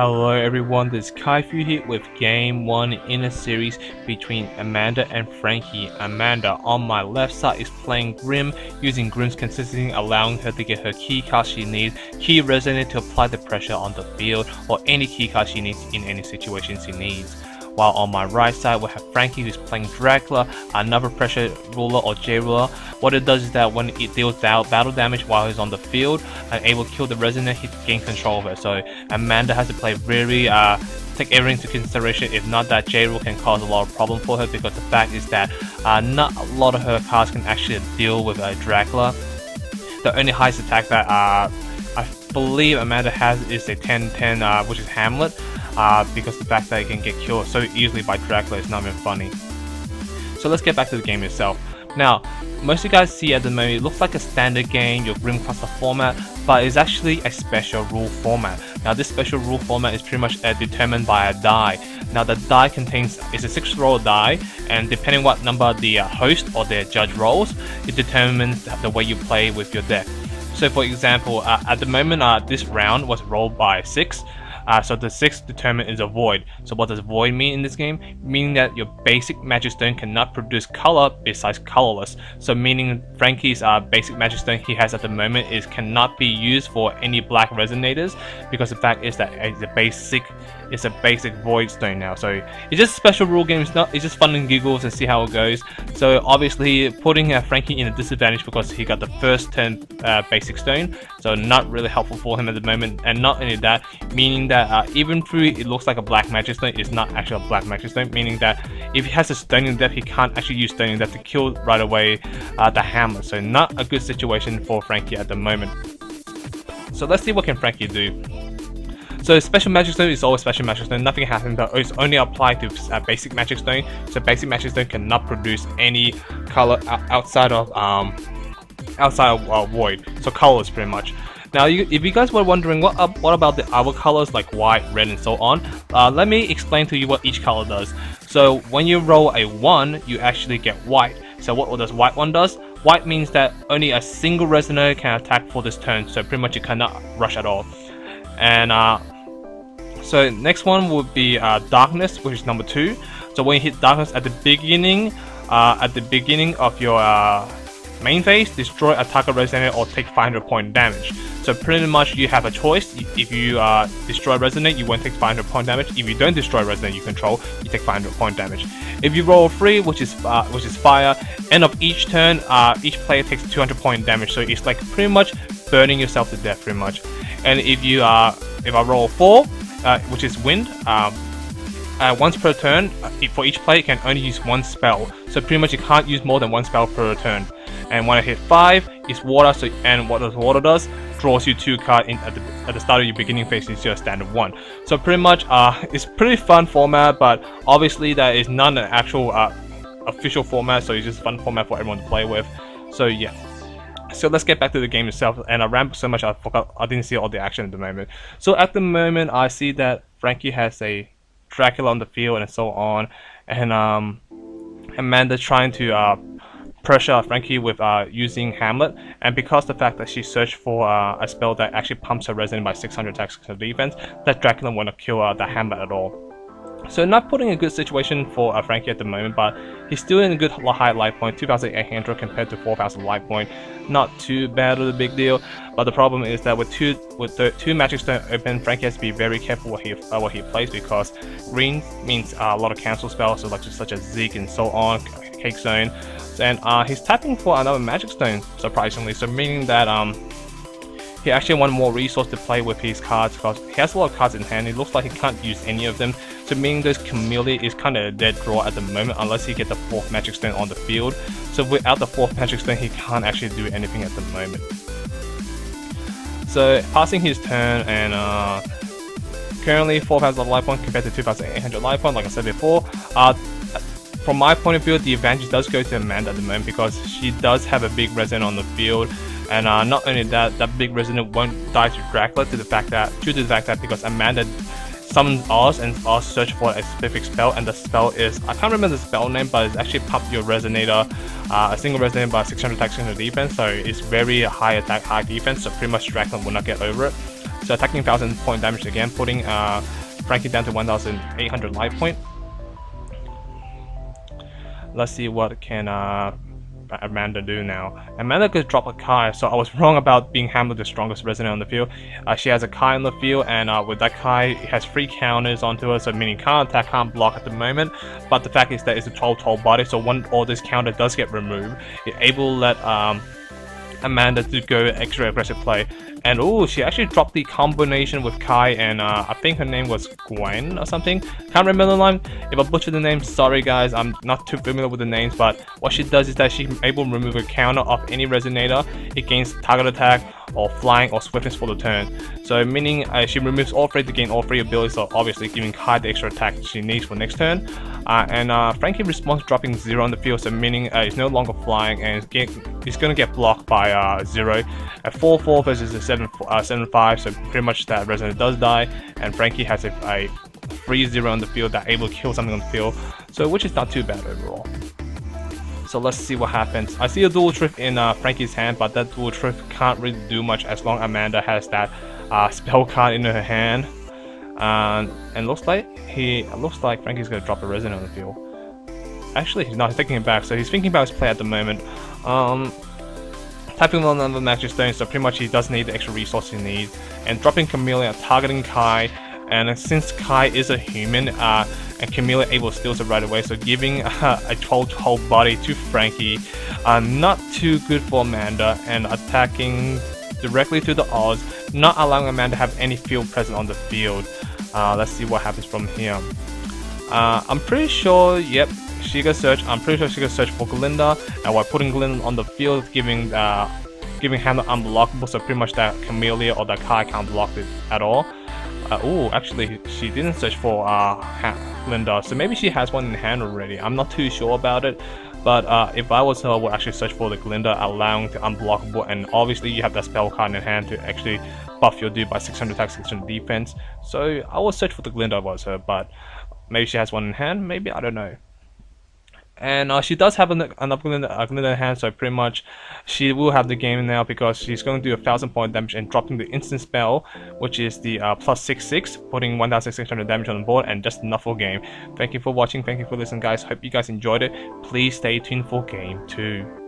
Hello everyone, this is Kaifu here with game 1 in a series between Amanda and Franky. Amanda on my left side is playing Grimm, using Grimm's consistency allowing her to get her key card she needs, key resonator to apply the pressure on the field, or any key card she needs in any situation she needs. While on my right side we have Franky who's playing Dracula, another pressure ruler or J ruler. What it does is that when it deals battle damage while he's on the field and able to kill the resident, he gains control of it. So Amanda has to play very take everything into consideration. If not, that J rule can cause a lot of problem for her, because the fact is that not a lot of her cards can actually deal with Dracula. The only highest attack that I believe Amanda has is a 10-10, which is Hamlet. Because the fact that it can get killed so easily by Dracula is not even funny. So let's get back to the game itself. Now, most of you guys see at the moment, it looks like a standard game, your Grimm cluster format, but it's actually a special rule format. Now this special rule format is pretty much determined by a die. Now the die is a 6-roll die, and depending what number the host or the judge rolls, it determines the way you play with your deck. So for example, at the moment this round was rolled by 6. So the 6th determinant is a void. So what does void mean in this game? Meaning that your basic magic stone cannot produce color besides colorless. So meaning Franky's basic magic stone he has at the moment cannot be used for any black resonators, because the fact is that it's a basic void stone now. So it's just a special rule game. It's just fun and giggles and see how it goes. So obviously putting Franky in a disadvantage because he got the first turn basic stone, so not really helpful for him at the moment. And not only that, meaning that even though it looks like a black magic stone, it's not actually a black magic stone, meaning that if he has a stoning depth, he can't actually use stoning depth to kill right away the hammer. So not a good situation for Franky at the moment. So let's see what can Franky do. So special magic stone is always special magic stone, nothing happens, but it's only applied to basic magic stone. So basic magic stone cannot produce any color outside of void, so colors pretty much. Now if you guys were wondering what about the other colors like white, red and so on, let me explain to you what each color does. So when you roll a 1, you actually get white. So what does white one does? White means that only a single resonator can attack for this turn, so pretty much you cannot rush at all. And so next one would be darkness, which is number 2. So when you hit darkness at the beginning of your main phase, destroy a target resonator or take 500 point damage. So pretty much you have a choice. If you destroy resonate, you won't take 500 point damage. If you don't destroy resonate you control, you take 500 point damage. If you roll 3, which is fire, end of each turn, each player takes 200 point damage. So it's like pretty much burning yourself to death pretty much. And if I roll 4, which is wind, once per turn, for each player you can only use 1 spell. So pretty much you can't use more than 1 spell per turn. And when I hit 5, it's water. So and what does water does? Draws you 2 cards at the start of your beginning phase into your standard 1. So pretty much it's pretty fun format, but obviously that is not an actual official format. So it's just a fun format for everyone to play with. So yeah. So let's get back to the game itself, and I rambled so much I forgot I didn't see all the action at the moment. So at the moment I see that Franky has a Dracula on the field and so on, and Amanda trying to pressure Franky with using Hamlet, and because the fact that she searched for a spell that actually pumps her resident by 600 attacks to defense, that Dracula won't kill the Hamlet at all. So not putting a good situation for Franky at the moment, but he's still in a good high life point, 2,800 compared to 4,000 life point. Not too bad of a big deal, but the problem is that with the two magic stone open, Franky has to be very careful what he plays, because green means a lot of cancel spells, so such as Zeke and so on, Cake Zone, and he's tapping for another magic stone surprisingly. So meaning that he actually wants more resource to play with his cards, because he has a lot of cards in hand. It looks like he can't use any of them. So meaning this Chameleon is kind of a dead draw at the moment unless he gets the 4th magic stone on the field. So without the 4th magic stone he can't actually do anything at the moment. So passing his turn, and currently 4,000 life point compared to 2,800 life point, like I said before. From my point of view, the advantage does go to Amanda at the moment, because she does have a big resident on the field. And not only that, that big resident won't die to Dracula due to the fact that because Amanda summons Oz, and Oz search for a specific spell, and the spell is, I can't remember the spell name, but it's actually pump your resonator, a single resonator by 600 attacks into defense. So it's very high attack, high defense, so pretty much Dracula will not get over it. So attacking 1000 point damage again, putting Franky down to 1800 life point. Let's see what can Amanda do now. Amanda could drop a Kai, so I was wrong about being Hamlet the strongest resident on the field. She has a Kai on the field, and with that Kai, it has 3 counters onto her, so meaning can't attack, can't block at the moment. But the fact is that it's a 12 body, so when all this counter does get removed, it's able to let Amanda to go extra aggressive play. And oh, she actually dropped the combination with Kai and I think her name was Gwen or something. Can't remember the line. If I butcher the name, sorry guys, I'm not too familiar with the names, but what she does is that she's able to remove a counter of any resonator. It gains target attack or flying or swiftness for the turn. So meaning she removes all 3 to gain all 3 abilities, so obviously giving Kai the extra attack she needs for next turn. And Franky responds dropping 0 on the field, so meaning it's no longer flying and it's going to get blocked by 0. At 4-4 versus a 7-5, so pretty much that resonator does die, and Franky has a 3-0 on the field that able to kill something on the field, so which is not too bad overall. So let's see what happens. I see a dual trip in Franky's hand, but that dual trip can't really do much as long as Amanda has that spell card in her hand. And looks like Franky's gonna drop a resident on the field. Actually, he's not. He's taking it back, so he's thinking about his play at the moment. Typing on another magic stone, so pretty much he does need the extra resource he needs. And dropping Camellia, targeting Kai. And since Kai is a human, and Camellia able to steal it right away, so giving a 12 body to Franky, not too good for Amanda, and attacking directly to the odds, not allowing Amanda to have any field present on the field. Let's see what happens from here. I'm pretty sure, yep, she got search. I'm pretty sure she got search for Glinda, and while putting Glinda on the field, giving Hamlet unblockable, so pretty much that Camellia or that Kai can't block it at all. Oh, actually, she didn't search for Glinda, so maybe she has one in hand already. I'm not too sure about it, but if I was her, I would actually search for the Glinda, allowing the unblockable, and obviously you have that spell card in hand to actually buff your dude by 600 attack, 600 defense. So I would search for the Glinda if I was her, but maybe she has one in hand, maybe, I don't know. And she does have an Glinda in hand, so pretty much she will have the game now because she's going to do 1000 point damage and dropping the instant spell, which is the plus 6/6, putting 1600 damage on the board, and just enough for game. Thank you for watching, thank you for listening guys, hope you guys enjoyed it. Please stay tuned for game 2.